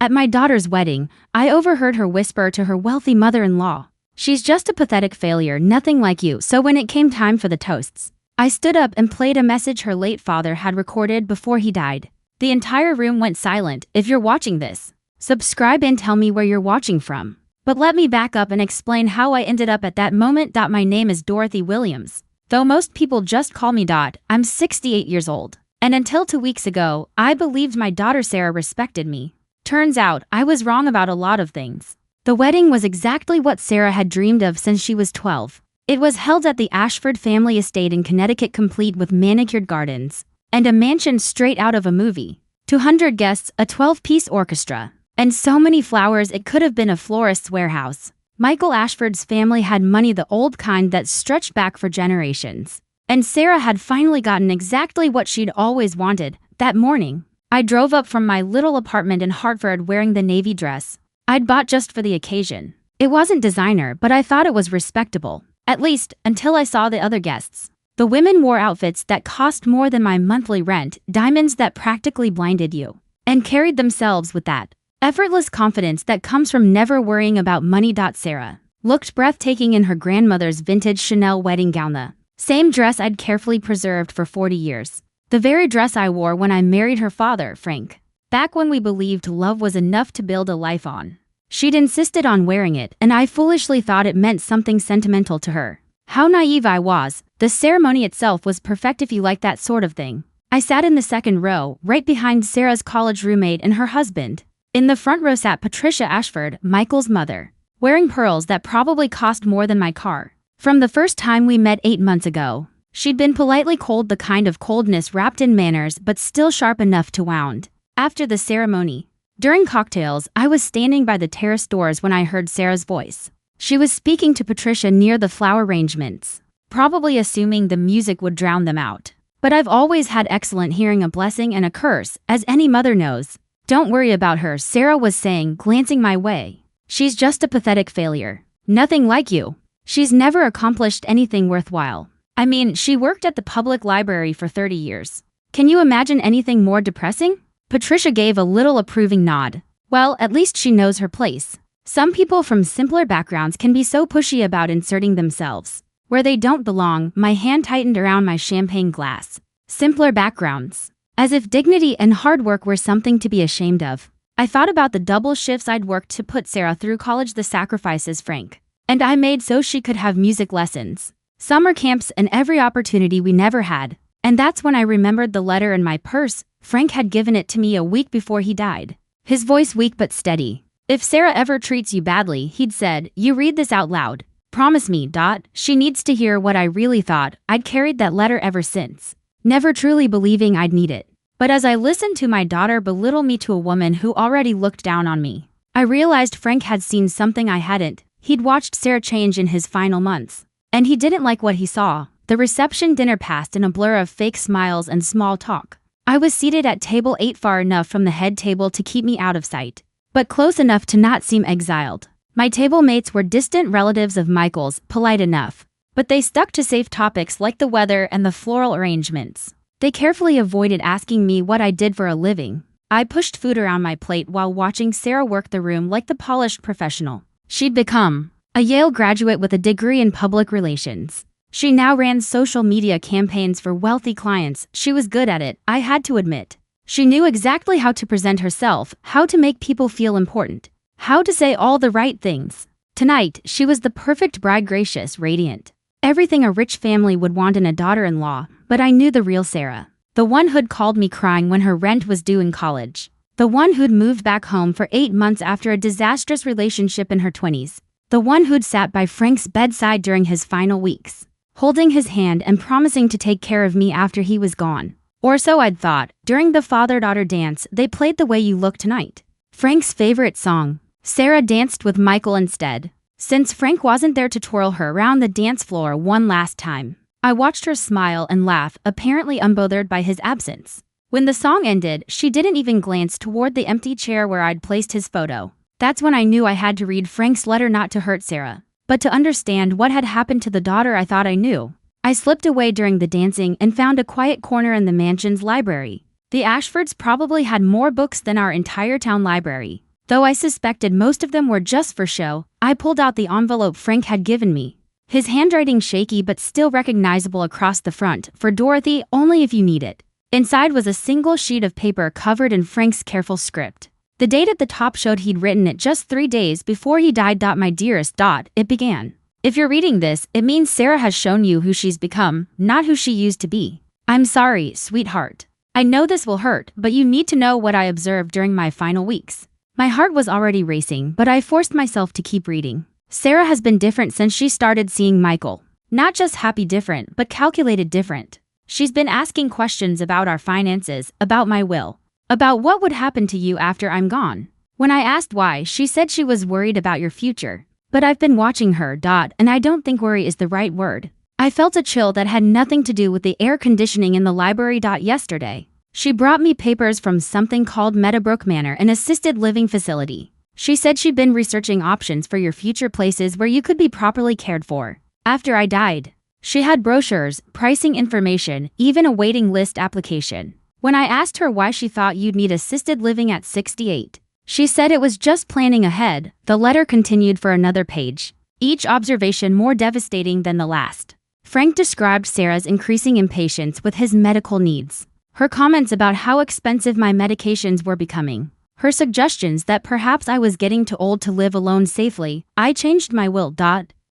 At my daughter's wedding, I overheard her whisper to her wealthy mother-in-law, "She's just a pathetic failure, nothing like you." So when it came time for the toasts, I stood up and played a message her late father had recorded before he died. The entire room went silent. If you're watching this, subscribe and tell me where you're watching from. But let me back up and explain how I ended up at that moment. My name is Dorothy Williams. Though most people just call me Dot, I'm 68 years old. And until 2 weeks ago, I believed my daughter Sarah respected me. Turns out, I was wrong about a lot of things. The wedding was exactly what Sarah had dreamed of since she was 12. It was held at the Ashford family estate in Connecticut, complete with manicured gardens and a mansion straight out of a movie. 200 guests, a 12-piece orchestra, and so many flowers it could have been a florist's warehouse. Michael Ashford's family had money, the old kind that stretched back for generations. And Sarah had finally gotten exactly what she'd always wanted. That morning, I drove up from my little apartment in Hartford wearing the navy dress I'd bought just for the occasion. It wasn't designer, but I thought it was respectable. At least, until I saw the other guests. The women wore outfits that cost more than my monthly rent, diamonds that practically blinded you, and carried themselves with that effortless confidence that comes from never worrying about money. Sarah looked breathtaking in her grandmother's vintage Chanel wedding gown, the same dress I'd carefully preserved for 40 years. The very dress I wore when I married her father, Frank. Back when we believed love was enough to build a life on. She'd insisted on wearing it, and I foolishly thought it meant something sentimental to her. How naive I was. The ceremony itself was perfect if you like that sort of thing. I sat in the second row, right behind Sarah's college roommate and her husband. In the front row sat Patricia Ashford, Michael's mother, wearing pearls that probably cost more than my car. From the first time we met 8 months ago, she'd been politely cold, the kind of coldness wrapped in manners but still sharp enough to wound. After the ceremony, during cocktails, I was standing by the terrace doors when I heard Sarah's voice. She was speaking to Patricia near the flower arrangements, probably assuming the music would drown them out. But I've always had excellent hearing, a blessing and a curse, as any mother knows. "Don't worry about her," Sarah was saying, glancing my way. "She's just a pathetic failure. Nothing like you. She's never accomplished anything worthwhile. I mean, she worked at the public library for 30 years. Can you imagine anything more depressing?" Patricia gave a little approving nod. "Well, at least she knows her place. Some people from simpler backgrounds can be so pushy about inserting themselves where they don't belong." My hand tightened around my champagne glass. Simpler backgrounds. As if dignity and hard work were something to be ashamed of. I thought about the double shifts I'd worked to put Sarah through college, the sacrifices Frank and I made so she could have music lessons, summer camps, and every opportunity we never had. And that's when I remembered the letter in my purse. Frank had given it to me a week before he died. His voice weak but steady. "If Sarah ever treats you badly," he'd said, "you read this out loud. Promise me, Dot. She needs to hear what I really thought." I'd carried that letter ever since, never truly believing I'd need it. But as I listened to my daughter belittle me to a woman who already looked down on me, I realized Frank had seen something I hadn't. He'd watched Sarah change in his final months, and he didn't like what he saw. The reception dinner passed in a blur of fake smiles and small talk. I was seated at table 8, far enough from the head table to keep me out of sight, but close enough to not seem exiled. My table mates were distant relatives of Michael's, polite enough, but they stuck to safe topics like the weather and the floral arrangements. They carefully avoided asking me what I did for a living. I pushed food around my plate while watching Sarah work the room like the polished professional she'd become. A Yale graduate with a degree in public relations, she now ran social media campaigns for wealthy clients. She was good at it, I had to admit. She knew exactly how to present herself, how to make people feel important, how to say all the right things. Tonight, she was the perfect bride, gracious, radiant. Everything a rich family would want in a daughter-in-law, but I knew the real Sarah. The one who'd called me crying when her rent was due in college. The one who'd moved back home for 8 months after a disastrous relationship in her 20s. The one who'd sat by Frank's bedside during his final weeks, holding his hand and promising to take care of me after he was gone. Or so I'd thought. During the father-daughter dance, they played The Way You Look Tonight, Frank's favorite song. Sarah danced with Michael instead, since Frank wasn't there to twirl her around the dance floor one last time. I watched her smile and laugh, apparently unbothered by his absence. When the song ended, she didn't even glance toward the empty chair where I'd placed his photo. That's when I knew I had to read Frank's letter, not to hurt Sarah, but to understand what had happened to the daughter I thought I knew. I slipped away during the dancing and found a quiet corner in the mansion's library. The Ashfords probably had more books than our entire town library. Though I suspected most of them were just for show, I pulled out the envelope Frank had given me. His handwriting shaky but still recognizable across the front, "For Dorothy, only if you need it." Inside was a single sheet of paper covered in Frank's careful script. The date at the top showed he'd written it just 3 days before he died. "My dearest," it began. "If you're reading this, it means Sarah has shown you who she's become, not who she used to be. I'm sorry, sweetheart. I know this will hurt, but you need to know what I observed during my final weeks." My heart was already racing, but I forced myself to keep reading. "Sarah has been different since she started seeing Michael. Not just happy different, but calculated different. She's been asking questions about our finances, about my will, about what would happen to you after I'm gone. When I asked why, she said she was worried about your future. But I've been watching her, and I don't think worry is the right word." I felt a chill that had nothing to do with the air conditioning in the library. Yesterday, she brought me papers from something called Meadowbrook Manor, an assisted living facility. She said she'd been researching options for your future, places where you could be properly cared for after I died. She had brochures, pricing information, even a waiting list application. When I asked her why she thought you'd need assisted living at 68, she said it was just planning ahead. The letter continued for another page, each observation more devastating than the last. Frank described Sarah's increasing impatience with his medical needs, her comments about how expensive my medications were becoming, her suggestions that perhaps I was getting too old to live alone safely. "I changed my will.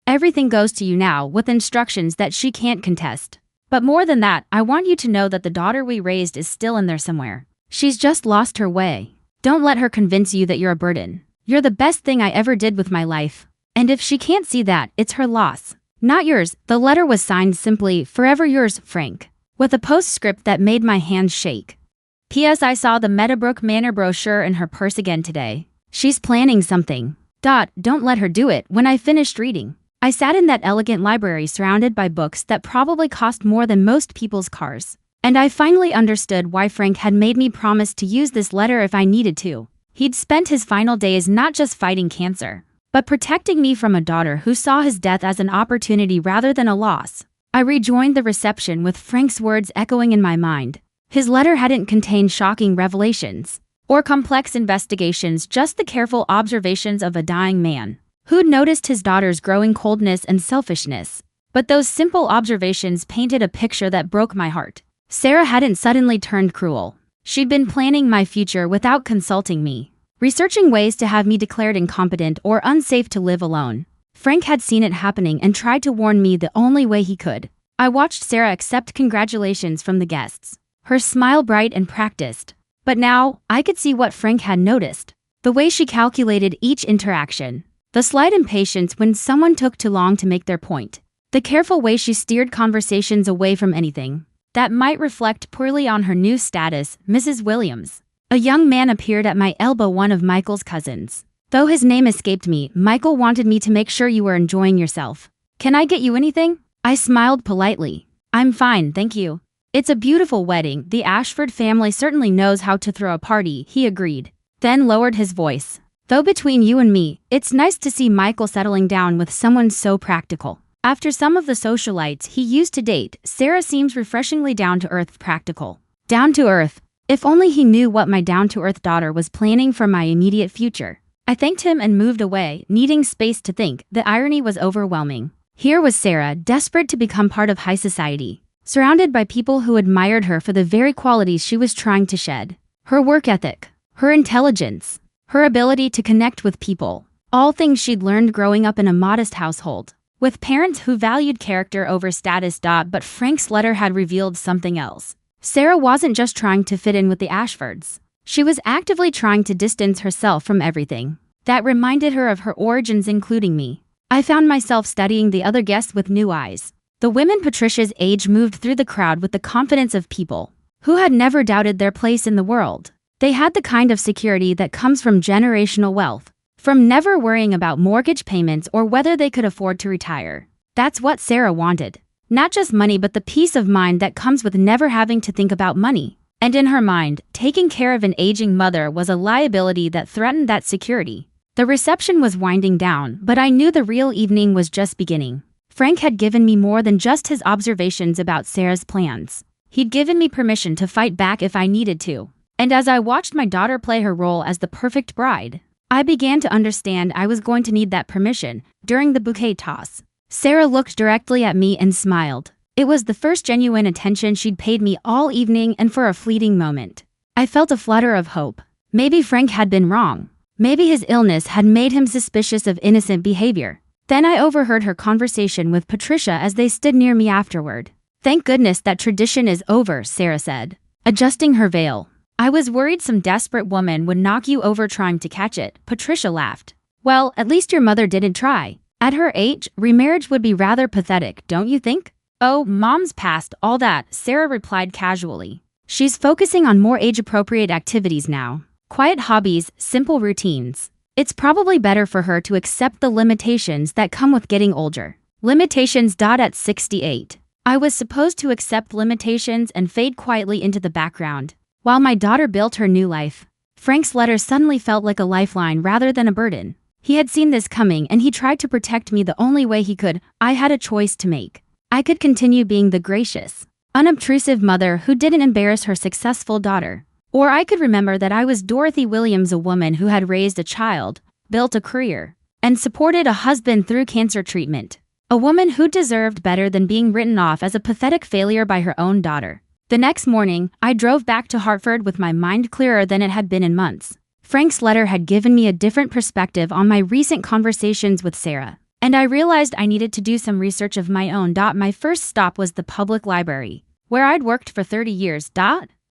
Everything goes to you now, with instructions that she can't contest. But more than that, I want you to know that the daughter we raised is still in there somewhere. She's just lost her way. Don't let her convince you that you're a burden. You're the best thing I ever did with my life. And if she can't see that, it's her loss, not yours." The letter was signed simply, "Forever yours, Frank," with a postscript that made my hands shake. "P.S. I saw the Meadowbrook Manor brochure in her purse again today. She's planning something. Don't let her do it." When I finished reading, I sat in that elegant library surrounded by books that probably cost more than most people's cars. And I finally understood why Frank had made me promise to use this letter if I needed to. He'd spent his final days not just fighting cancer, but protecting me from a daughter who saw his death as an opportunity rather than a loss. I rejoined the reception with Frank's words echoing in my mind. His letter hadn't contained shocking revelations or complex investigations, just the careful observations of a dying man who'd noticed his daughter's growing coldness and selfishness. But those simple observations painted a picture that broke my heart. Sarah hadn't suddenly turned cruel. She'd been planning my future without consulting me, researching ways to have me declared incompetent or unsafe to live alone. Frank had seen it happening and tried to warn me the only way he could. I watched Sarah accept congratulations from the guests, her smile bright and practiced. But now, I could see what Frank had noticed. The way she calculated each interaction, the slight impatience when someone took too long to make their point, the careful way she steered conversations away from anything that might reflect poorly on her new status. "Mrs. Williams." A young man appeared at my elbow, one of Michael's cousins. Though his name escaped me, "Michael wanted me to make sure you were enjoying yourself. Can I get you anything?" I smiled politely. "I'm fine, thank you. It's a beautiful wedding. The Ashford family certainly knows how to throw a party," he agreed, then lowered his voice. "Though between you and me, it's nice to see Michael settling down with someone so practical. After some of the socialites he used to date, Sarah seems refreshingly down-to-earth practical." Down to earth. If only he knew what my down-to-earth daughter was planning for my immediate future. I thanked him and moved away, needing space to think. The irony was overwhelming. Here was Sarah, desperate to become part of high society, surrounded by people who admired her for the very qualities she was trying to shed. Her work ethic, her intelligence, her ability to connect with people, all things she'd learned growing up in a modest household, with parents who valued character over status. But Frank's letter had revealed something else. Sarah wasn't just trying to fit in with the Ashfords. She was actively trying to distance herself from everything that reminded her of her origins, including me. I found myself studying the other guests with new eyes. The women Patricia's age moved through the crowd with the confidence of people who had never doubted their place in the world. They had the kind of security that comes from generational wealth, from never worrying about mortgage payments or whether they could afford to retire. That's what Sarah wanted. Not just money, but the peace of mind that comes with never having to think about money. And in her mind, taking care of an aging mother was a liability that threatened that security. The reception was winding down, but I knew the real evening was just beginning. Frank had given me more than just his observations about Sarah's plans. He'd given me permission to fight back if I needed to. And as I watched my daughter play her role as the perfect bride, I began to understand I was going to need that permission during the bouquet toss. Sarah looked directly at me and smiled. It was the first genuine attention she'd paid me all evening, and for a fleeting moment, I felt a flutter of hope. Maybe Frank had been wrong. Maybe his illness had made him suspicious of innocent behavior. Then I overheard her conversation with Patricia as they stood near me afterward. "Thank goodness that tradition is over," Sarah said, adjusting her veil. "I was worried some desperate woman would knock you over trying to catch it," Patricia laughed. "Well, at least your mother didn't try. At her age, remarriage would be rather pathetic, don't you think?" "Oh, Mom's past all that," Sarah replied casually. "She's focusing on more age-appropriate activities now. Quiet hobbies, simple routines. It's probably better for her to accept the limitations that come with getting older." Limitations. At 68, I was supposed to accept limitations and fade quietly into the background, while my daughter built her new life. Frank's letter suddenly felt like a lifeline rather than a burden. He had seen this coming and he tried to protect me the only way he could. I had a choice to make. I could continue being the gracious, unobtrusive mother who didn't embarrass her successful daughter. Or I could remember that I was Dorothy Williams, a woman who had raised a child, built a career, and supported a husband through cancer treatment. A woman who deserved better than being written off as a pathetic failure by her own daughter. The next morning, I drove back to Hartford with my mind clearer than it had been in months. Frank's letter had given me a different perspective on my recent conversations with Sarah, and I realized I needed to do some research of my own. My first stop was the public library, where I'd worked for 30 years.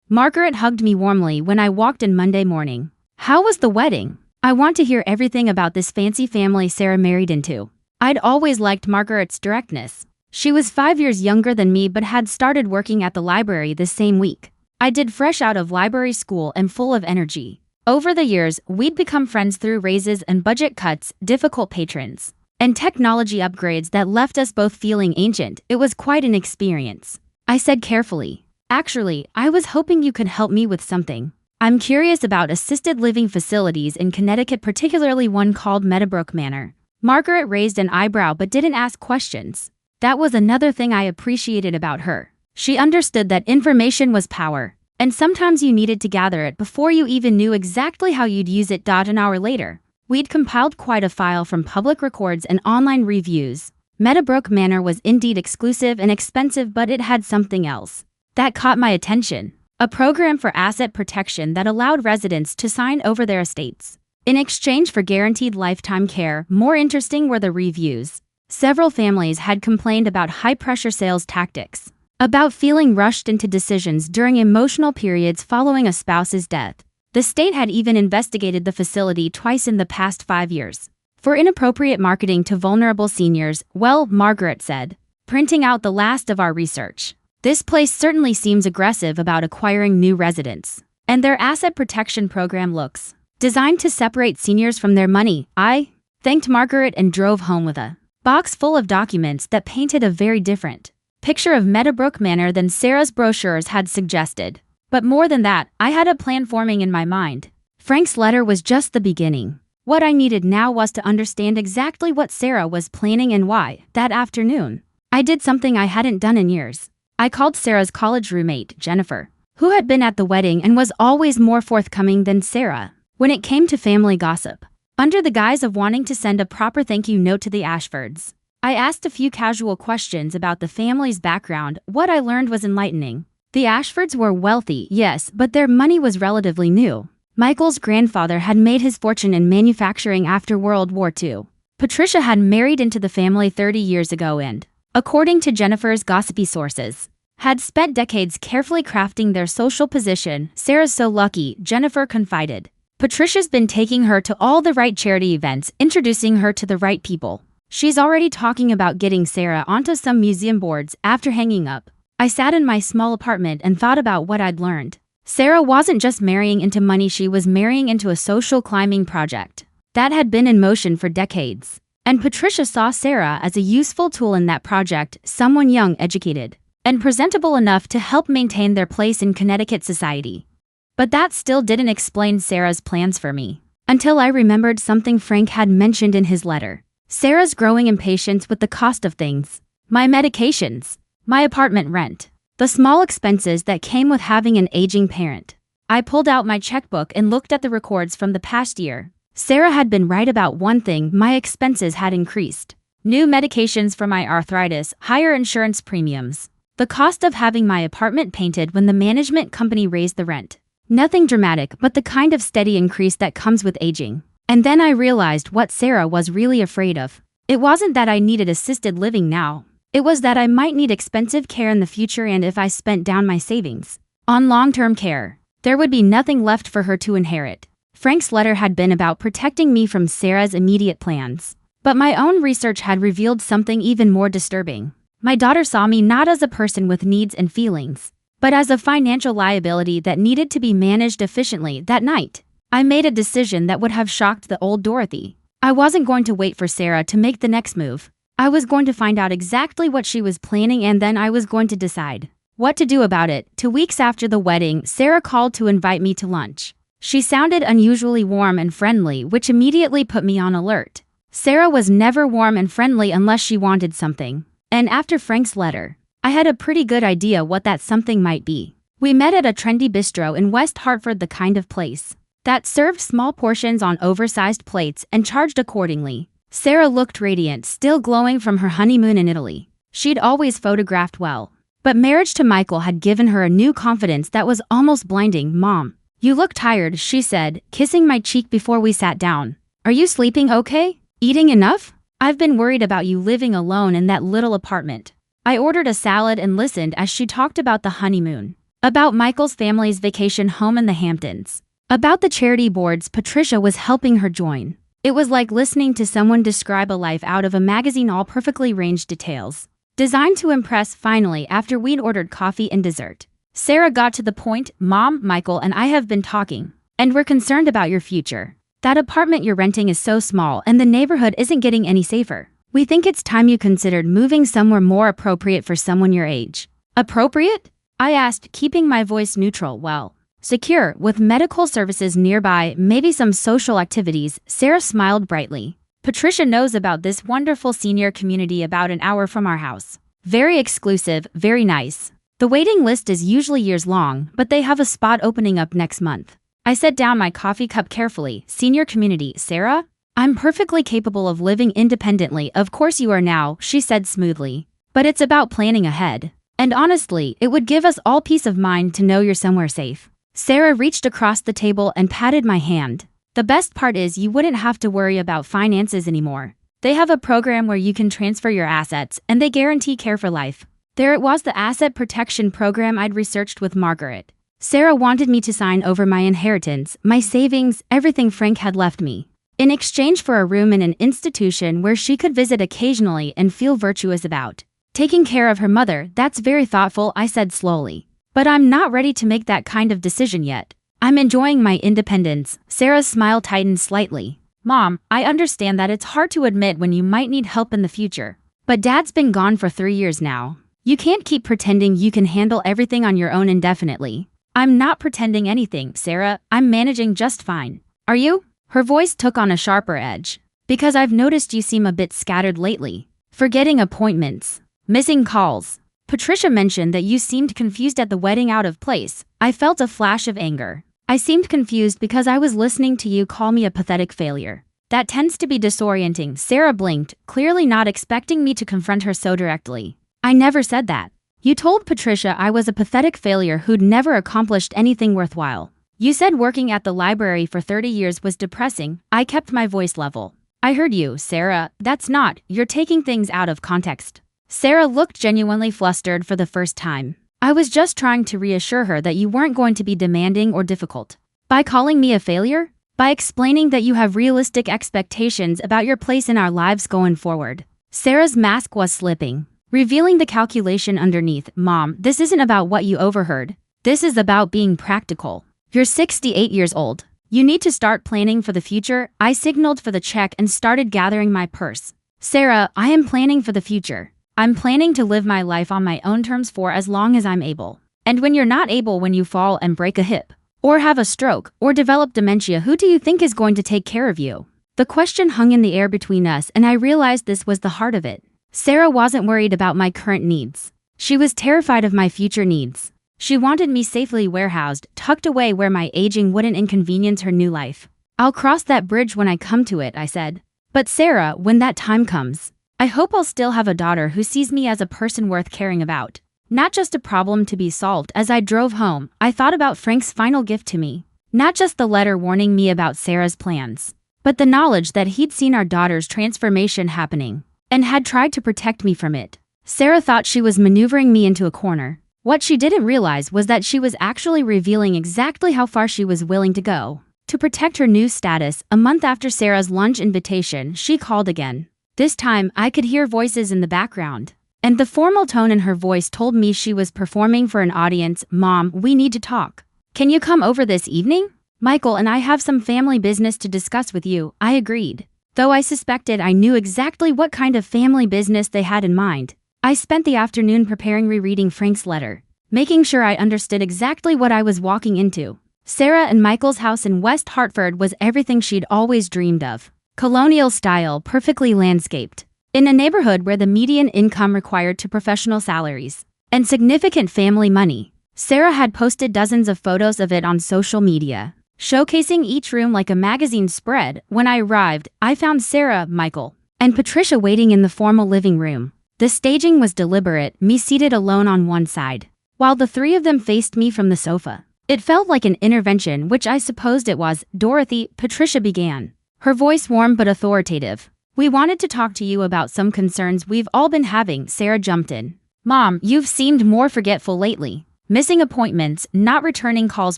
Margaret hugged me warmly when I walked in Monday morning. "How was the wedding? I want to hear everything about this fancy family Sarah married into." I'd always liked Margaret's directness. She was 5 years younger than me but had started working at the library the same week. I did fresh out of library school and full of energy. Over the years, we'd become friends through raises and budget cuts, difficult patrons, and technology upgrades that left us both feeling ancient. It was quite an experience. I said carefully, "Actually, I was hoping you could help me with something. I'm curious about assisted living facilities in Connecticut, particularly one called Meadowbrook Manor." Margaret raised an eyebrow but didn't ask questions. That was another thing I appreciated about her. She understood that information was power, and sometimes you needed to gather it before you even knew exactly how you'd use it. An hour later, we'd compiled quite a file from public records and online reviews. Meadowbrook Manor was indeed exclusive and expensive, but it had something else that caught my attention. A program for asset protection that allowed residents to sign over their estates in exchange for guaranteed lifetime care. More interesting were the reviews. Several families had complained about high-pressure sales tactics, about feeling rushed into decisions during emotional periods following a spouse's death. The state had even investigated the facility twice in the past 5 years for inappropriate marketing to vulnerable seniors. "Well," Margaret said, printing out the last of our research, "this place certainly seems aggressive about acquiring new residents. And their asset protection program looks designed to separate seniors from their money." I thanked Margaret and drove home with a box full of documents that painted a very different picture of Meadowbrook Manor than Sarah's brochures had suggested. But more than that, I had a plan forming in my mind. Frank's letter was just the beginning. What I needed now was to understand exactly what Sarah was planning and why. That afternoon, I did something I hadn't done in years. I called Sarah's college roommate, Jennifer, who had been at the wedding and was always more forthcoming than Sarah when it came to family gossip. Under the guise of wanting to send a proper thank you note to the Ashfords, I asked a few casual questions about the family's background. What I learned was enlightening. The Ashfords were wealthy, yes, but their money was relatively new. Michael's grandfather had made his fortune in manufacturing after World War II. Patricia had married into the family 30 years ago and, according to Jennifer's gossipy sources, had spent decades carefully crafting their social position. "Sarah's so lucky," Jennifer confided. "Patricia's been taking her to all the right charity events, introducing her to the right people. She's already talking about getting Sarah onto some museum boards." After hanging up, I sat in my small apartment and thought about what I'd learned. Sarah wasn't just marrying into money, she was marrying into a social climbing project that had been in motion for decades. And Patricia saw Sarah as a useful tool in that project, someone young, educated, and presentable enough to help maintain their place in Connecticut society. But that still didn't explain Sarah's plans for me, until I remembered something Frank had mentioned in his letter. Sarah's growing impatience with the cost of things. My medications, my apartment rent, the small expenses that came with having an aging parent. I pulled out my checkbook and looked at the records from the past year. Sarah had been right about one thing: my expenses had increased. New medications for my arthritis, higher insurance premiums, the cost of having my apartment painted when the management company raised the rent. Nothing dramatic, but the kind of steady increase that comes with aging. And then I realized what Sarah was really afraid of. It wasn't that I needed assisted living now. It was that I might need expensive care in the future, and if I spent down my savings on long-term care, there would be nothing left for her to inherit. Frank's letter had been about protecting me from Sarah's immediate plans. But my own research had revealed something even more disturbing. My daughter saw me not as a person with needs and feelings, but as a financial liability that needed to be managed efficiently. That night, I made a decision that would have shocked the old Dorothy. I wasn't going to wait for Sarah to make the next move. I was going to find out exactly what she was planning, and then I was going to decide what to do about it. 2 weeks after the wedding, Sarah called to invite me to lunch. She sounded unusually warm and friendly, which immediately put me on alert. Sarah was never warm and friendly unless she wanted something. And after Frank's letter, I had a pretty good idea what that something might be. We met at a trendy bistro in West Hartford, the kind of place that served small portions on oversized plates and charged accordingly. Sarah looked radiant, still glowing from her honeymoon in Italy. She'd always photographed well, but marriage to Michael had given her a new confidence that was almost blinding. "Mom, you look tired," she said, kissing my cheek before we sat down. "Are you sleeping okay? Eating enough? I've been worried about you living alone in that little apartment." I ordered a salad and listened as she talked about the honeymoon, about Michael's family's vacation home in the Hamptons, about the charity boards Patricia was helping her join. It was like listening to someone describe a life out of a magazine, all perfectly ranged details, designed to impress. Finally, after we'd ordered coffee and dessert, Sarah got to the point. "Mom, Michael and I have been talking, and we're concerned about your future. That apartment you're renting is so small, and the neighborhood isn't getting any safer. We think it's time you considered moving somewhere more appropriate for someone your age." "Appropriate?" I asked, keeping my voice neutral. "Well, secure, with medical services nearby, maybe some social activities." Sarah smiled brightly. "Patricia knows about this wonderful senior community about an hour from our house. Very exclusive, very nice. The waiting list is usually years long, but they have a spot opening up next month." I set down my coffee cup carefully. "Senior community, Sarah? I'm perfectly capable of living independently." "Of course you are now," she said smoothly. "But it's about planning ahead. And honestly, it would give us all peace of mind to know you're somewhere safe." Sarah reached across the table and patted my hand. "The best part is you wouldn't have to worry about finances anymore. They have a program where you can transfer your assets, and they guarantee care for life." There it was, the asset protection program I'd researched with Margaret. Sarah wanted me to sign over my inheritance, my savings, everything Frank had left me, in exchange for a room in an institution where she could visit occasionally and feel virtuous about taking care of her mother. "That's very thoughtful," I said slowly. "But I'm not ready to make that kind of decision yet. I'm enjoying my independence." Sarah's smile tightened slightly. "Mom, I understand that it's hard to admit when you might need help in the future. But Dad's been gone for 3 years now. You can't keep pretending you can handle everything on your own indefinitely." "I'm not pretending anything, Sarah. I'm managing just fine." "Are you?" Her voice took on a sharper edge. "Because I've noticed you seem a bit scattered lately. Forgetting appointments. Missing calls. Patricia mentioned that you seemed confused at the wedding, out of place." I felt a flash of anger. "I seemed confused because I was listening to you call me a pathetic failure. That tends to be disorienting." Sarah blinked, clearly not expecting me to confront her so directly. "I never said that. You told Patricia I was a pathetic failure who'd never accomplished anything worthwhile. You said working at the library for 30 years was depressing." I kept my voice level. "I heard you, Sarah. That's not, you're taking things out of context." Sarah looked genuinely flustered for the first time. "I was just trying to reassure her that you weren't going to be demanding or difficult. By calling me a failure? By explaining that you have realistic expectations about your place in our lives going forward." Sarah's mask was slipping, revealing the calculation underneath. "Mom, this isn't about what you overheard. This is about being practical. You're 68 years old. You need to start planning for the future." I signaled for the check and started gathering my purse. "Sarah, I am planning for the future. I'm planning to live my life on my own terms for as long as I'm able. And when you're not able, when you fall and break a hip, or have a stroke, or develop dementia, who do you think is going to take care of you?" The question hung in the air between us, and I realized this was the heart of it. Sarah wasn't worried about my current needs. She was terrified of my future needs. She wanted me safely warehoused, tucked away where my aging wouldn't inconvenience her new life. I'll cross that bridge when I come to it, I said. But Sarah, when that time comes, I hope I'll still have a daughter who sees me as a person worth caring about, not just a problem to be solved. As I drove home, I thought about Frank's final gift to me. Not just the letter warning me about Sarah's plans, but the knowledge that he'd seen our daughter's transformation happening and had tried to protect me from it. Sarah thought she was maneuvering me into a corner. What she didn't realize was that she was actually revealing exactly how far she was willing to go to protect her new status. A month after Sarah's lunch invitation, she called again. This time, I could hear voices in the background, and the formal tone in her voice told me she was performing for an audience. Mom, we need to talk. Can you come over this evening? Michael and I have some family business to discuss with you, I agreed. Though I suspected I knew exactly what kind of family business they had in mind. I spent the afternoon preparing rereading Frank's letter, making sure I understood exactly what I was walking into. Sarah and Michael's house in West Hartford was everything she'd always dreamed of. Colonial style, perfectly landscaped, in a neighborhood where the median income required to professional salaries and significant family money. Sarah had posted dozens of photos of it on social media, showcasing each room like a magazine spread. When I arrived, I found Sarah, Michael, and Patricia waiting in the formal living room. The staging was deliberate, me seated alone on one side, while the three of them faced me from the sofa. It felt like an intervention, which I supposed it was. Dorothy, Patricia began, her voice warm but authoritative. We wanted to talk to you about some concerns we've all been having. Sarah jumped in. Mom, you've seemed more forgetful lately. Missing appointments, not returning calls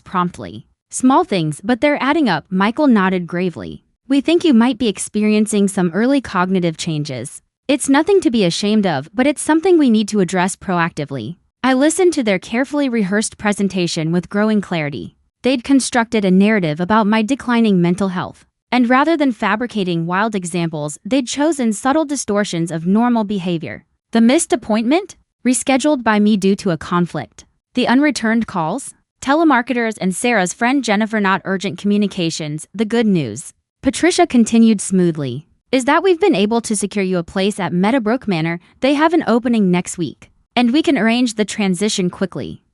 promptly. Small things, but they're adding up. Michael nodded gravely. We think you might be experiencing some early cognitive changes. It's nothing to be ashamed of, but it's something we need to address proactively. I listened to their carefully rehearsed presentation with growing clarity. They'd constructed a narrative about my declining mental health, and rather than fabricating wild examples, they'd chosen subtle distortions of normal behavior. The missed appointment? Rescheduled by me due to a conflict. The unreturned calls? Telemarketers and Sarah's friend Jennifer. Not urgent communications. The good news, Patricia continued smoothly, is that we've been able to secure you a place at Meadowbrook Manor. They have an opening next week, and we can arrange the transition quickly.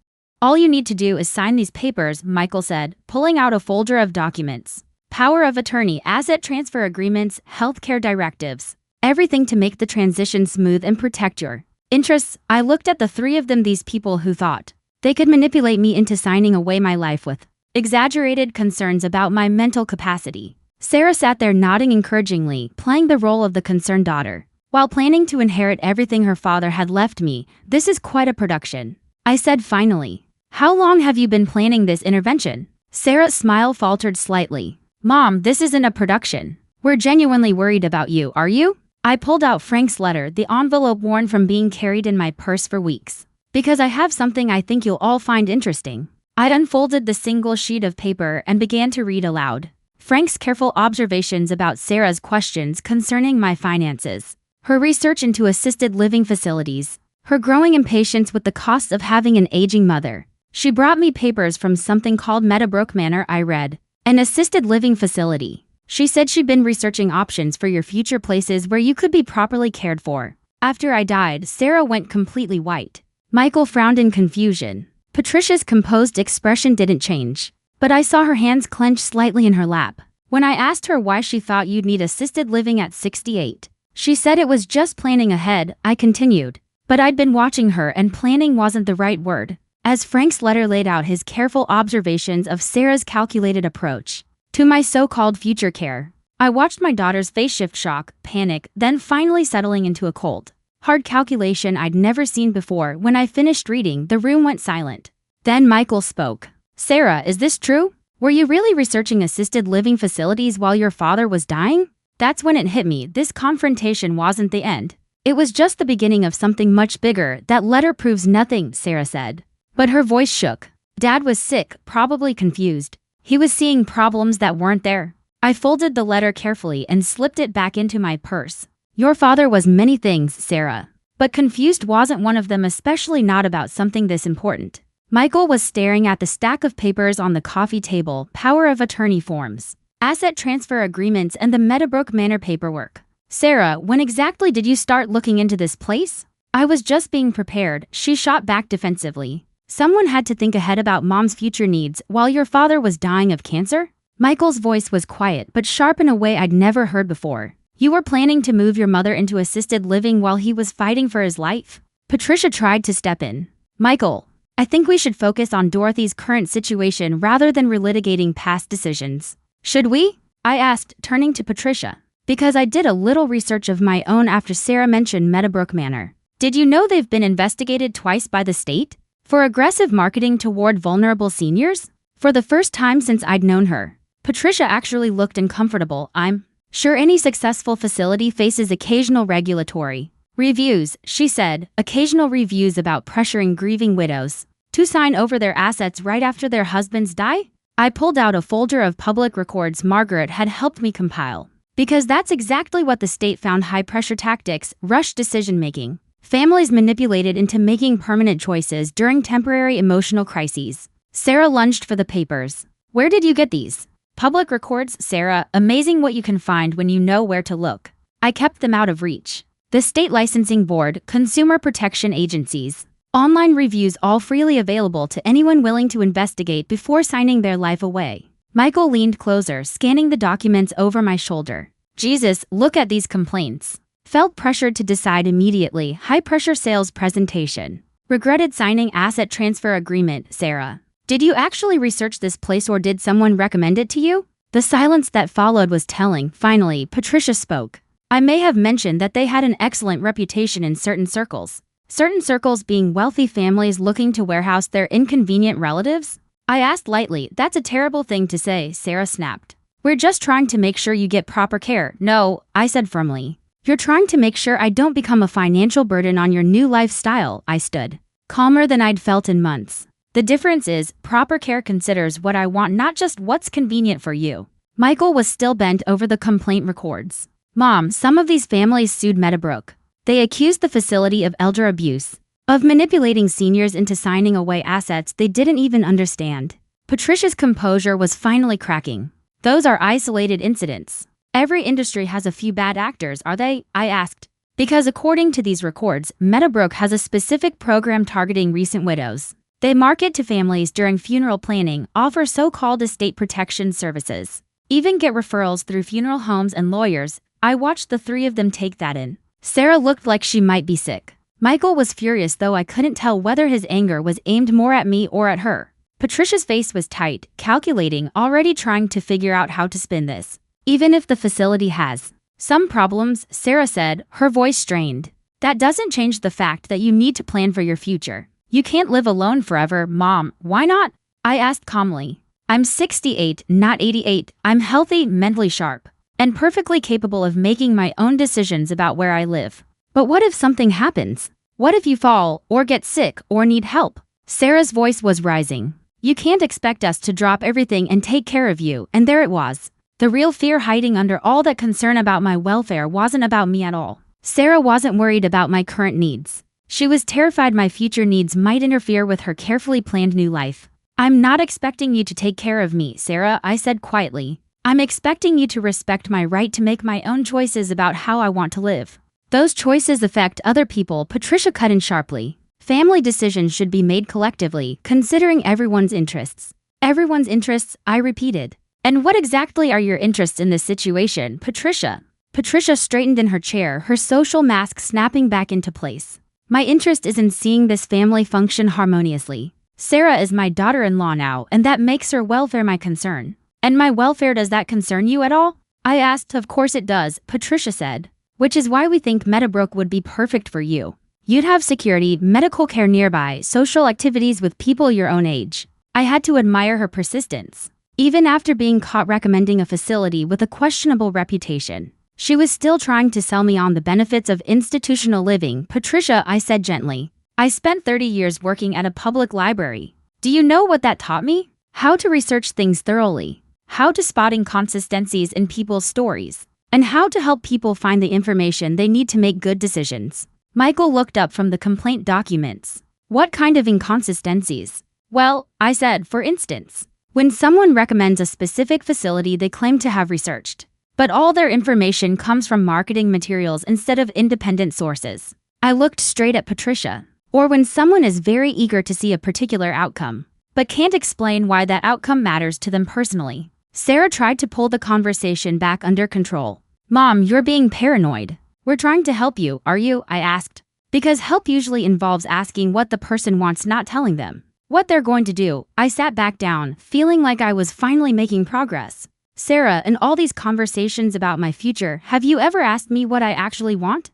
All you need to do is sign these papers, Michael said, pulling out a folder of documents. Power of attorney, asset transfer agreements, healthcare directives. Everything to make the transition smooth and protect your interests. I looked at the three of them, these people who thought they could manipulate me into signing away my life with exaggerated concerns about my mental capacity. Sarah sat there nodding encouragingly, playing the role of the concerned daughter, while planning to inherit everything her father had left me. This is quite a production, I said finally. How long have you been planning this intervention? Sarah's smile faltered slightly. Mom, this isn't a production. We're genuinely worried about you, are you? I pulled out Frank's letter, the envelope worn from being carried in my purse for weeks. Because I have something I think you'll all find interesting. I unfolded the single sheet of paper and began to read aloud. Frank's careful observations about Sarah's questions concerning my finances, her research into assisted living facilities, her growing impatience with the costs of having an aging mother. She brought me papers from something called Meadowbrook Manor. I read, an assisted living facility. She said she'd been researching options for your future, places where you could be properly cared for. After I died, Sarah went completely white. Michael frowned in confusion. Patricia's composed expression didn't change, but I saw her hands clench slightly in her lap. When I asked her why she thought you'd need assisted living at 68, she said it was just planning ahead. I continued, but I'd been watching her, and planning wasn't the right word. As Frank's letter laid out his careful observations of Sarah's calculated approach to my so-called future care, I watched my daughter's face shift, shock, panic, then finally settling into a cold, hard calculation I'd never seen before. When I finished reading, the room went silent. Then Michael spoke. Sarah, is this true? Were you really researching assisted living facilities while your father was dying? That's when it hit me. This confrontation wasn't the end. It was just the beginning of something much bigger. That letter proves nothing, Sarah said. But her voice shook. Dad was sick, probably confused. He was seeing problems that weren't there. I folded the letter carefully and slipped it back into my purse. Your father was many things, Sarah. But confused wasn't one of them, especially not about something this important. Michael was staring at the stack of papers on the coffee table, power of attorney forms, asset transfer agreements, and the Meadowbrook Manor paperwork. Sarah, when exactly did you start looking into this place? I was just being prepared, she shot back defensively. Someone had to think ahead about Mom's future needs while your father was dying of cancer? Michael's voice was quiet but sharp in a way I'd never heard before. You were planning to move your mother into assisted living while he was fighting for his life? Patricia tried to step in. Michael, I think we should focus on Dorothy's current situation rather than relitigating past decisions. Should we? I asked, turning to Patricia. Because I did a little research of my own after Sarah mentioned Meadowbrook Manor. Did you know they've been investigated twice by the state? For aggressive marketing toward vulnerable seniors? For the first time since I'd known her, Patricia actually looked uncomfortable. I'm sure any successful facility faces occasional regulatory reviews, she said, occasional reviews about pressuring grieving widows to sign over their assets right after their husbands die? I pulled out a folder of public records Margaret had helped me compile. Because that's exactly what the state found: high-pressure tactics, rushed decision-making, families manipulated into making permanent choices during temporary emotional crises. Sarah lunged for the papers. Where did you get these? Public records, Sarah, amazing what you can find when you know where to look. I kept them out of reach. The State Licensing Board, Consumer Protection Agencies, online reviews, all freely available to anyone willing to investigate before signing their life away. Michael leaned closer, scanning the documents over my shoulder. Jesus, look at these complaints. Felt pressured to decide immediately. High-pressure sales presentation. Regretted signing asset transfer agreement, Sarah. Did you actually research this place or did someone recommend it to you? The silence that followed was telling. Finally, Patricia spoke. I may have mentioned that they had an excellent reputation in certain circles. Certain circles being wealthy families looking to warehouse their inconvenient relatives? I asked lightly. That's a terrible thing to say, Sarah snapped. We're just trying to make sure you get proper care. No, I said firmly. You're trying to make sure I don't become a financial burden on your new lifestyle. I stood, calmer than I'd felt in months. The difference is, proper care considers what I want, not just what's convenient for you. Michael was still bent over the complaint records. Mom, some of these families sued Meadowbrook. They accused the facility of elder abuse, of manipulating seniors into signing away assets they didn't even understand. Patricia's composure was finally cracking. Those are isolated incidents. Every industry has a few bad actors, are they? I asked. Because according to these records, Meadowbrook has a specific program targeting recent widows. They market to families during funeral planning, offer so-called estate protection services, even get referrals through funeral homes and lawyers. I watched the three of them take that in. Sarah looked like she might be sick. Michael was furious, though I couldn't tell whether his anger was aimed more at me or at her. Patricia's face was tight, calculating, already trying to figure out how to spin this. Even if the facility has some problems, Sarah said, her voice strained. That doesn't change the fact that you need to plan for your future. You can't live alone forever, Mom. Why not? I asked calmly. I'm 68, not 88. I'm healthy, mentally sharp, and perfectly capable of making my own decisions about where I live. But what if something happens? What if you fall, or get sick, or need help? Sarah's voice was rising. You can't expect us to drop everything and take care of you. And there it was. The real fear hiding under all that concern about my welfare wasn't about me at all. Sarah wasn't worried about my current needs. She was terrified my future needs might interfere with her carefully planned new life. I'm not expecting you to take care of me, Sarah, I said quietly. I'm expecting you to respect my right to make my own choices about how I want to live. Those choices affect other people, Patricia cut in sharply. Family decisions should be made collectively, considering everyone's interests. Everyone's interests, I repeated. And what exactly are your interests in this situation, Patricia? Patricia straightened in her chair, her social mask snapping back into place. My interest is in seeing this family function harmoniously. Sarah is my daughter-in-law now, and that makes her welfare my concern. And my welfare, does that concern you at all? I asked. Of course it does, Patricia said. Which is why we think Meadowbrook would be perfect for you. You'd have security, medical care nearby, social activities with people your own age. I had to admire her persistence. Even after being caught recommending a facility with a questionable reputation, she was still trying to sell me on the benefits of institutional living. Patricia, I said gently. I spent 30 years working at a public library. Do you know what that taught me? How to research things thoroughly. How to spot inconsistencies in people's stories. And how to help people find the information they need to make good decisions. Michael looked up from the complaint documents. What kind of inconsistencies? Well, I said, for instance, when someone recommends a specific facility they claim to have researched, but all their information comes from marketing materials instead of independent sources. I looked straight at Patricia. Or when someone is very eager to see a particular outcome, but can't explain why that outcome matters to them personally. Sarah tried to pull the conversation back under control. Mom, you're being paranoid. We're trying to help you, are you? I asked. Because help usually involves asking what the person wants, not telling them what they're going to do. I sat back down, feeling like I was finally making progress. Sarah, in all these conversations about my future, have you ever asked me what I actually want?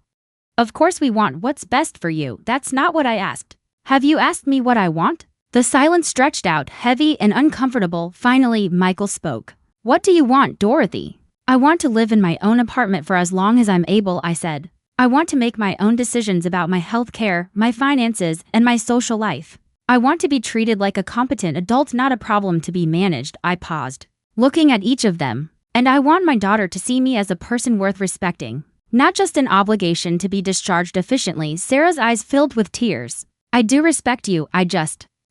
Of course we want what's best for you. That's not what I asked. Have you asked me what I want? The silence stretched out, heavy and uncomfortable. Finally, Michael spoke. What do you want, Dorothy? I want to live in my own apartment for as long as I'm able, I said. I want to make my own decisions about my health care, my finances, and my social life. I want to be treated like a competent adult, not a problem to be managed. I paused, looking at each of them. And I want my daughter to see me as a person worth respecting, not just an obligation to be discharged efficiently. Sarah's eyes filled with tears. I do respect you,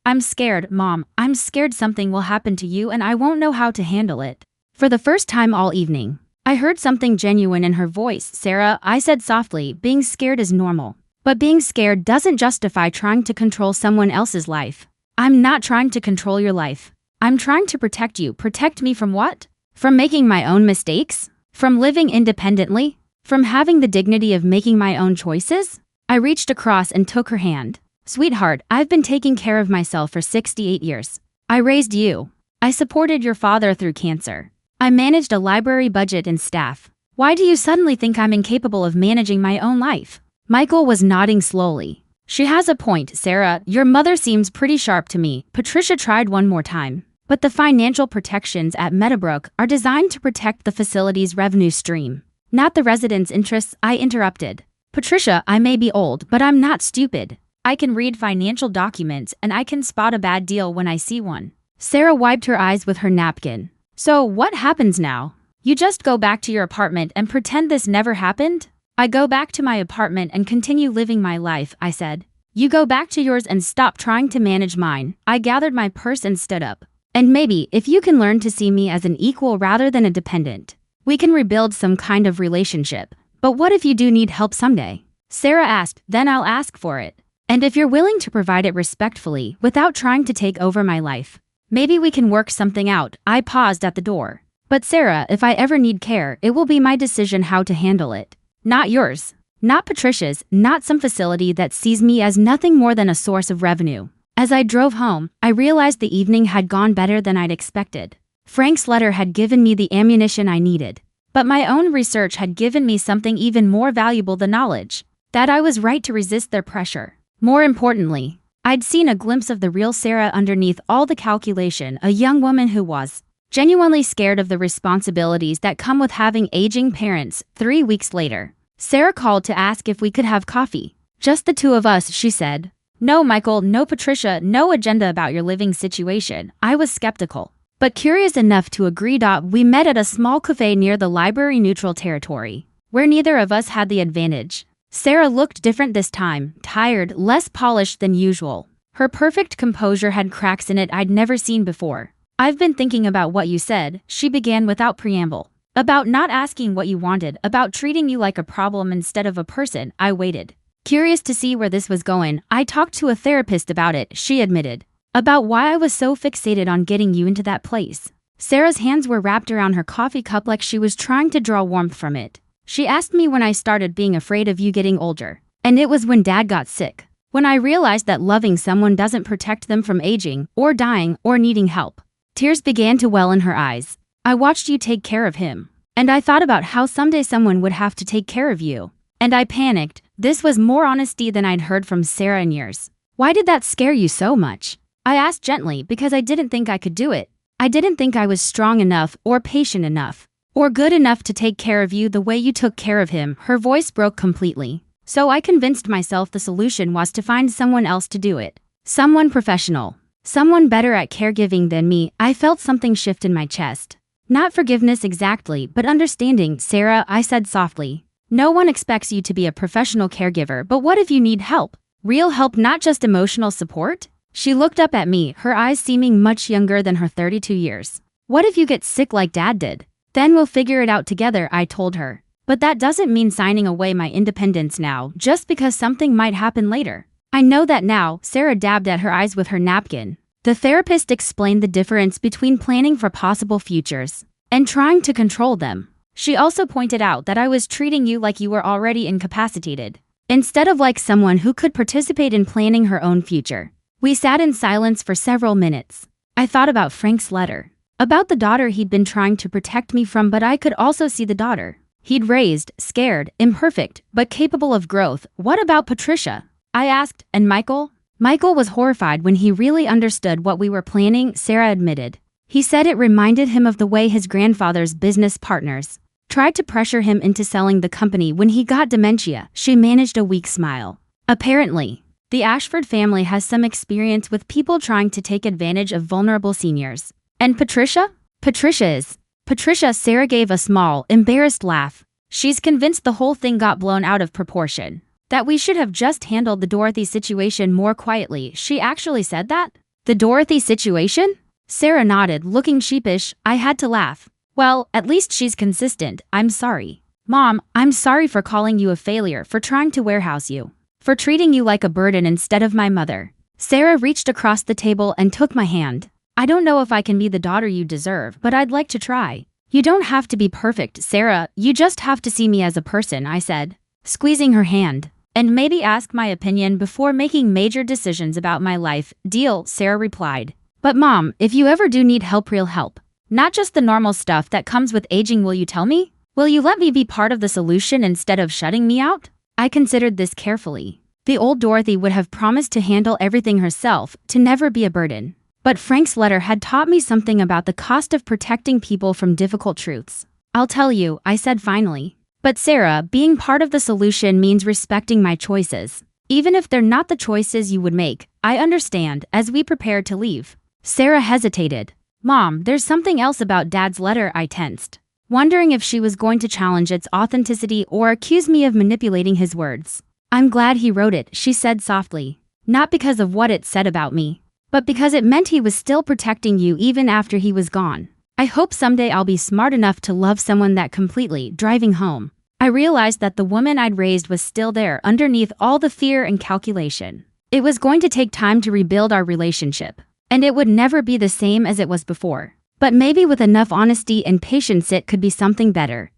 I'm scared, Mom. I'm scared something will happen to you and I won't know how to handle it. For the first time all evening, I heard something genuine in her voice. Sarah, I said softly, being scared is normal. But being scared doesn't justify trying to control someone else's life. I'm not trying to control your life. I'm trying to protect you. Protect me from what? From making my own mistakes? From living independently? From having the dignity of making my own choices? I reached across and took her hand. Sweetheart, I've been taking care of myself for 68 years. I raised you. I supported your father through cancer. I managed a library budget and staff. Why do you suddenly think I'm incapable of managing my own life? Michael was nodding slowly. She has a point, Sarah. Your mother seems pretty sharp to me. Patricia tried one more time. But the financial protections at Meadowbrook are designed to protect the facility's revenue stream, not the residents' interests. I interrupted. Patricia, I may be old, but I'm not stupid. I can read financial documents and I can spot a bad deal when I see one. Sarah wiped her eyes with her napkin. So what happens now? You just go back to your apartment and pretend this never happened? I go back to my apartment and continue living my life, I said. You go back to yours and stop trying to manage mine. I gathered my purse and stood up. And maybe, if you can learn to see me as an equal rather than a dependent, we can rebuild some kind of relationship. But what if you do need help someday? Sarah asked, then I'll ask for it. And if you're willing to provide it respectfully, without trying to take over my life, maybe we can work something out. I paused at the door. But Sarah, if I ever need care, it will be my decision how to handle it. Not yours. Not Patricia's. Not some facility that sees me as nothing more than a source of revenue. As I drove home, I realized the evening had gone better than I'd expected. Frank's letter had given me the ammunition I needed. But my own research had given me something even more valuable, the knowledge that I was right to resist their pressure. More importantly, I'd seen a glimpse of the real Sarah underneath all the calculation, a young woman who was genuinely scared of the responsibilities that come with having aging parents. 3 weeks later, Sarah called to ask if we could have coffee. Just the two of us, she said. No Michael, no Patricia, no agenda about your living situation. I was skeptical, but curious enough to agree. We met at a small cafe near the library neutral territory, where neither of us had the advantage. Sarah looked different this time, tired, less polished than usual. Her perfect composure had cracks in it I'd never seen before. I've been thinking about what you said, she began without preamble. About not asking what you wanted, about treating you like a problem instead of a person. I waited, curious to see where this was going. I talked to a therapist about it, she admitted. About why I was so fixated on getting you into that place. Sarah's hands were wrapped around her coffee cup like she was trying to draw warmth from it. She asked me when I started being afraid of you getting older. And it was when Dad got sick. When I realized that loving someone doesn't protect them from aging, or dying, or needing help. Tears began to well in her eyes. I watched you take care of him. And I thought about how someday someone would have to take care of you. And I panicked. This was more honesty than I'd heard from Sarah in years. Why did that scare you so much? I asked gently because I didn't think I could do it. I didn't think I was strong enough, or patient enough, or good enough to take care of you the way you took care of him. Her voice broke completely. So I convinced myself the solution was to find someone else to do it. Someone professional. Someone better at caregiving than me. I felt something shift in my chest. Not forgiveness exactly, but understanding. Sarah, I said softly. No one expects you to be a professional caregiver, but what if you need help? Real help, not just emotional support? She looked up at me, her eyes seeming much younger than her 32 years. What if you get sick like Dad did? Then we'll figure it out together, I told her. But that doesn't mean signing away my independence now, just because something might happen later. I know that now. Sarah dabbed at her eyes with her napkin. The therapist explained the difference between planning for possible futures and trying to control them. She also pointed out that I was treating you like you were already incapacitated, instead of like someone who could participate in planning her own future. We sat in silence for several minutes. I thought about Frank's letter, about the daughter he'd been trying to protect me from, but I could also see the daughter he'd raised, scared, imperfect, but capable of growth. What about Patricia? I asked, and Michael? Michael was horrified when he really understood what we were planning, Sarah admitted. He said it reminded him of the way his grandfather's business partners tried to pressure him into selling the company when he got dementia. She managed a weak smile. Apparently, the Ashford family has some experience with people trying to take advantage of vulnerable seniors. And Patricia? Patricia, Sarah gave a small, embarrassed laugh. She's convinced the whole thing got blown out of proportion. That we should have just handled the Dorothy situation more quietly. She actually said that? The Dorothy situation? Sarah nodded, looking sheepish. I had to laugh. Well, at least she's consistent. I'm sorry. Mom, I'm sorry for calling you a failure, for trying to warehouse you, for treating you like a burden instead of my mother. Sarah reached across the table and took my hand. I don't know if I can be the daughter you deserve, but I'd like to try. You don't have to be perfect, Sarah. You just have to see me as a person, I said, squeezing her hand. And maybe ask my opinion before making major decisions about my life. Deal, Sarah replied. But Mom, if you ever do need help, real help, not just the normal stuff that comes with aging, will you tell me? Will you let me be part of the solution instead of shutting me out? I considered this carefully. The old Dorothy would have promised to handle everything herself, to never be a burden. But Frank's letter had taught me something about the cost of protecting people from difficult truths. I'll tell you, I said finally. But Sarah, being part of the solution means respecting my choices. Even if they're not the choices you would make, I understand. As we prepared to leave, Sarah hesitated. Mom, there's something else about Dad's letter, I tensed, wondering if she was going to challenge its authenticity or accuse me of manipulating his words. I'm glad he wrote it, she said softly. Not because of what it said about me, but because it meant he was still protecting you even after he was gone. I hope someday I'll be smart enough to love someone that completely. Driving home, I realized that the woman I'd raised was still there underneath all the fear and calculation. It was going to take time to rebuild our relationship, and it would never be the same as it was before. But maybe with enough honesty and patience it could be something better.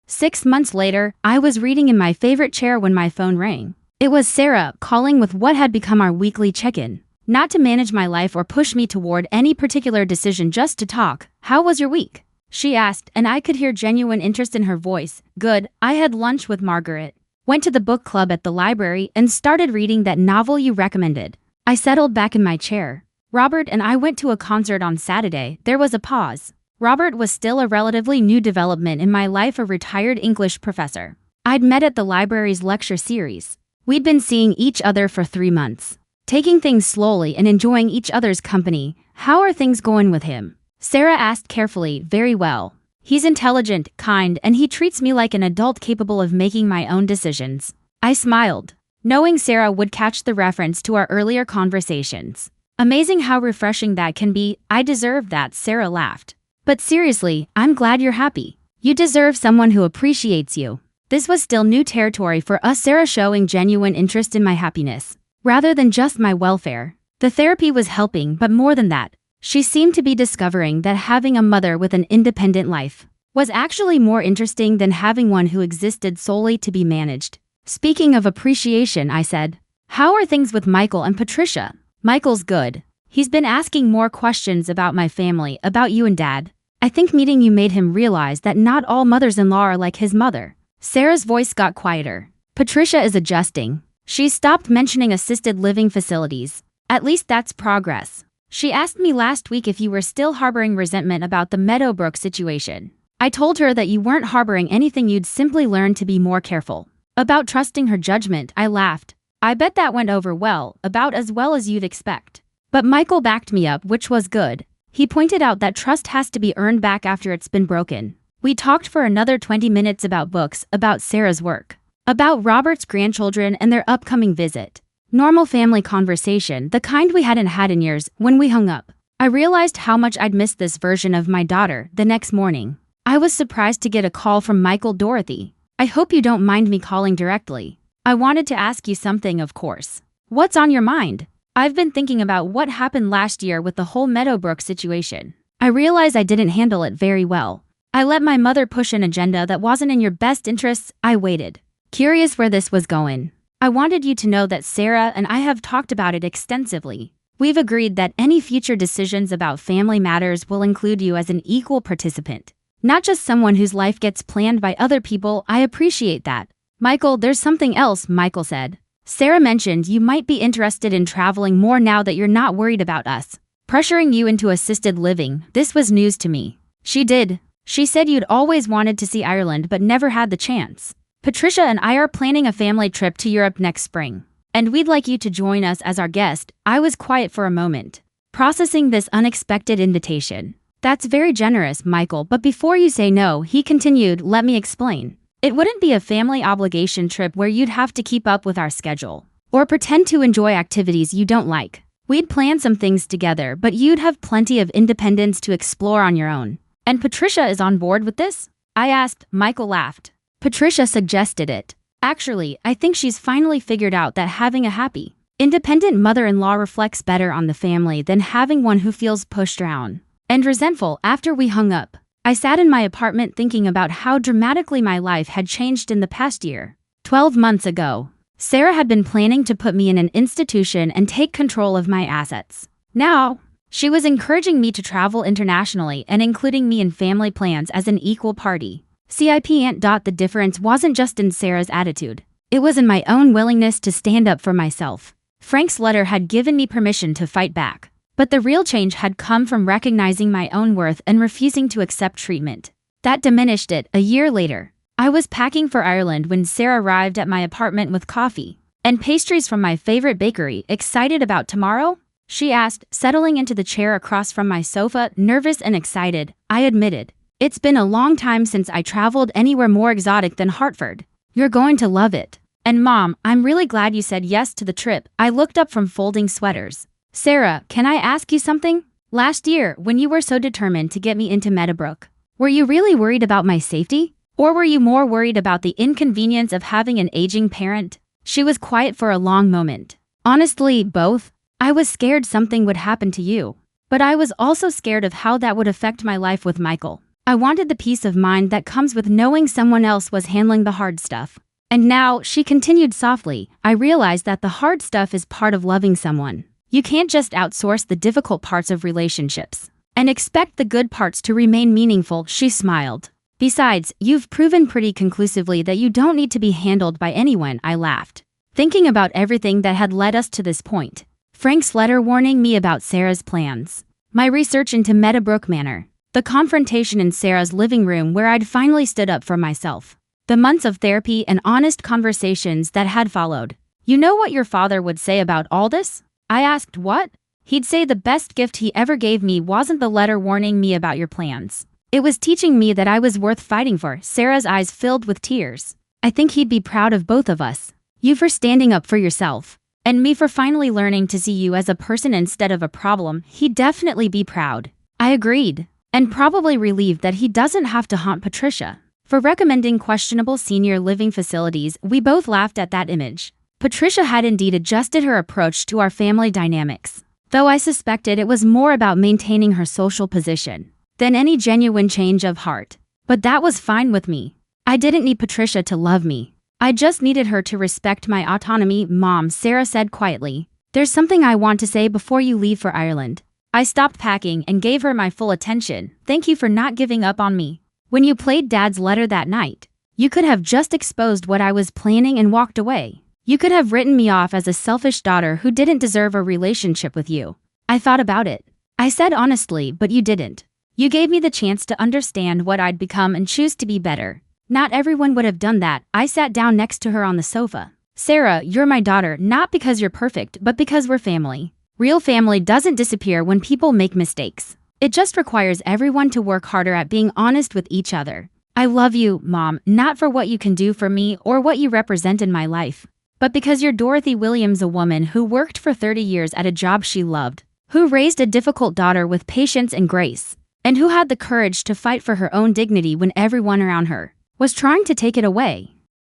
6 months later, I was reading in my favorite chair when my phone rang. It was Sarah, calling with what had become our weekly check-in. Not to manage my life or push me toward any particular decision, just to talk. How was your week? She asked, and I could hear genuine interest in her voice. Good, I had lunch with Margaret, went to the book club at the library, and started reading that novel you recommended. I settled back in my chair. Robert and I went to a concert on Saturday. There was a pause. Robert was still a relatively new development in my life, a retired English professor I'd met at the library's lecture series. We'd been seeing each other for 3 months, taking things slowly and enjoying each other's company. How are things going with him? Sarah asked carefully. Very well. He's intelligent, kind, and he treats me like an adult capable of making my own decisions. I smiled, knowing Sarah would catch the reference to our earlier conversations. Amazing how refreshing that can be. I deserve that, Sarah laughed. But seriously, I'm glad you're happy. You deserve someone who appreciates you. This was still new territory for us, Sarah showing genuine interest in my happiness, rather than just my welfare. The therapy was helping, but more than that, she seemed to be discovering that having a mother with an independent life was actually more interesting than having one who existed solely to be managed. Speaking of appreciation, I said, how are things with Michael and Patricia? Michael's good. He's been asking more questions about my family, about you and Dad. I think meeting you made him realize that not all mothers-in-law are like his mother. Sarah's voice got quieter. Patricia is adjusting. She stopped mentioning assisted living facilities. At least that's progress. She asked me last week if you were still harboring resentment about the Meadowbrook situation. I told her that you weren't harboring anything, you'd simply learned to be more careful about trusting her judgment. I laughed. I bet that went over well, about as well as you'd expect. But Michael backed me up, which was good. He pointed out that trust has to be earned back after it's been broken. We talked for another 20 minutes about books, about Sarah's work, about Robert's grandchildren and their upcoming visit. Normal family conversation, the kind we hadn't had in years. When we hung up, I realized how much I'd missed this version of my daughter. The next morning, I was surprised to get a call from Michael. Dorothy, I hope you don't mind me calling directly. I wanted to ask you something, of course. What's on your mind? I've been thinking about what happened last year with the whole Meadowbrook situation. I realize I didn't handle it very well. I let my mother push an agenda that wasn't in your best interests. I waited, curious where this was going. I wanted you to know that Sarah and I have talked about it extensively. We've agreed that any future decisions about family matters will include you as an equal participant, not just someone whose life gets planned by other people. I appreciate that. Michael, there's something else, Michael said. Sarah mentioned you might be interested in traveling more now that you're not worried about us pressuring you into assisted living. This was news to me. She did. She said you'd always wanted to see Ireland but never had the chance. Patricia and I are planning a family trip to Europe next spring, and we'd like you to join us as our guest. I was quiet for a moment, processing this unexpected invitation. That's very generous, Michael, but before you say no, he continued, let me explain. It wouldn't be a family obligation trip where you'd have to keep up with our schedule or pretend to enjoy activities you don't like. We'd plan some things together, but you'd have plenty of independence to explore on your own. And Patricia is on board with this? I asked. Michael laughed. Patricia suggested it. Actually, I think she's finally figured out that having a happy, independent mother-in-law reflects better on the family than having one who feels pushed around and resentful. After we hung up, I sat in my apartment thinking about how dramatically my life had changed in the past year. 12 months ago, Sarah had been planning to put me in an institution and take control of my assets. Now, she was encouraging me to travel internationally and including me in family plans as an equal party. The difference wasn't just in Sarah's attitude. It was in my own willingness to stand up for myself. Frank's letter had given me permission to fight back, but the real change had come from recognizing my own worth and refusing to accept treatment that diminished it. A year later, I was packing for Ireland when Sarah arrived at my apartment with coffee and pastries from my favorite bakery. Excited about tomorrow? She asked, settling into the chair across from my sofa, nervous and excited. I admitted, it's been a long time since I traveled anywhere more exotic than Hartford. You're going to love it. And Mom, I'm really glad you said yes to the trip. I looked up from folding sweaters. Sarah, can I ask you something? Last year, when you were so determined to get me into Meadowbrook, were you really worried about my safety? Or were you more worried about the inconvenience of having an aging parent? She was quiet for a long moment. Honestly, both. I was scared something would happen to you, but I was also scared of how that would affect my life with Michael. I wanted the peace of mind that comes with knowing someone else was handling the hard stuff. And now, she continued softly, I realized that the hard stuff is part of loving someone. You can't just outsource the difficult parts of relationships and expect the good parts to remain meaningful. She smiled. Besides, you've proven pretty conclusively that you don't need to be handled by anyone. I laughed, thinking about everything that had led us to this point. Frank's letter warning me about Sarah's plans, my research into Meadowbrook Manor, the confrontation in Sarah's living room where I'd finally stood up for myself, the months of therapy and honest conversations that had followed. You know what your father would say about all this? I asked. What? He'd say the best gift he ever gave me wasn't the letter warning me about your plans. It was teaching me that I was worth fighting for. Sarah's eyes filled with tears. I think he'd be proud of both of us. You for standing up for yourself, and me for finally learning to see you as a person instead of a problem. He'd definitely be proud. I agreed, and probably relieved that he doesn't have to haunt Patricia for recommending questionable senior living facilities. We both laughed at that image. Patricia had indeed adjusted her approach to our family dynamics, though I suspected it was more about maintaining her social position than any genuine change of heart. But that was fine with me. I didn't need Patricia to love me. I just needed her to respect my autonomy. Mom, Sarah said quietly, there's something I want to say before you leave for Ireland. I stopped packing and gave her my full attention. Thank you for not giving up on me. When you played Dad's letter that night, you could have just exposed what I was planning and walked away. You could have written me off as a selfish daughter who didn't deserve a relationship with you. I thought about it. I said honestly, but you didn't. You gave me the chance to understand what I'd become and choose to be better. Not everyone would have done that. I sat down next to her on the sofa. Sarah, you're my daughter, not because you're perfect, but because we're family. Real family doesn't disappear when people make mistakes. It just requires everyone to work harder at being honest with each other. I love you, Mom, not for what you can do for me or what you represent in my life, but because you're Dorothy Williams, a woman who worked for 30 years at a job she loved, who raised a difficult daughter with patience and grace, and who had the courage to fight for her own dignity when everyone around her was trying to take it away.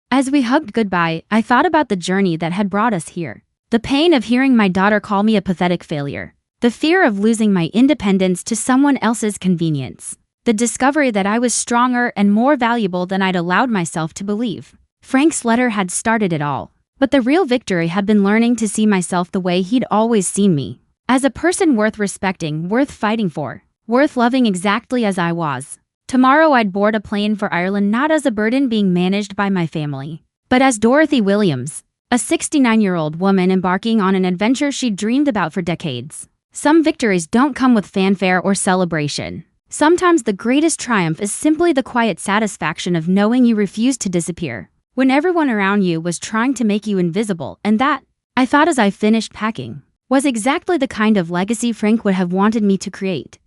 As we hugged goodbye, I thought about the journey that had brought us here. The pain of hearing my daughter call me a pathetic failure. The fear of losing my independence to someone else's convenience. The discovery that I was stronger and more valuable than I'd allowed myself to believe. Frank's letter had started it all. But the real victory had been learning to see myself the way he'd always seen me. As a person worth respecting, worth fighting for, worth loving exactly as I was. Tomorrow I'd board a plane for Ireland not as a burden being managed by my family, but as Dorothy Williams, a 69-year-old woman embarking on an adventure she'd dreamed about for decades. Some victories don't come with fanfare or celebration. Sometimes the greatest triumph is simply the quiet satisfaction of knowing you refused to disappear when everyone around you was trying to make you invisible, and that, I thought as I finished packing, was exactly the kind of legacy Frank would have wanted me to create.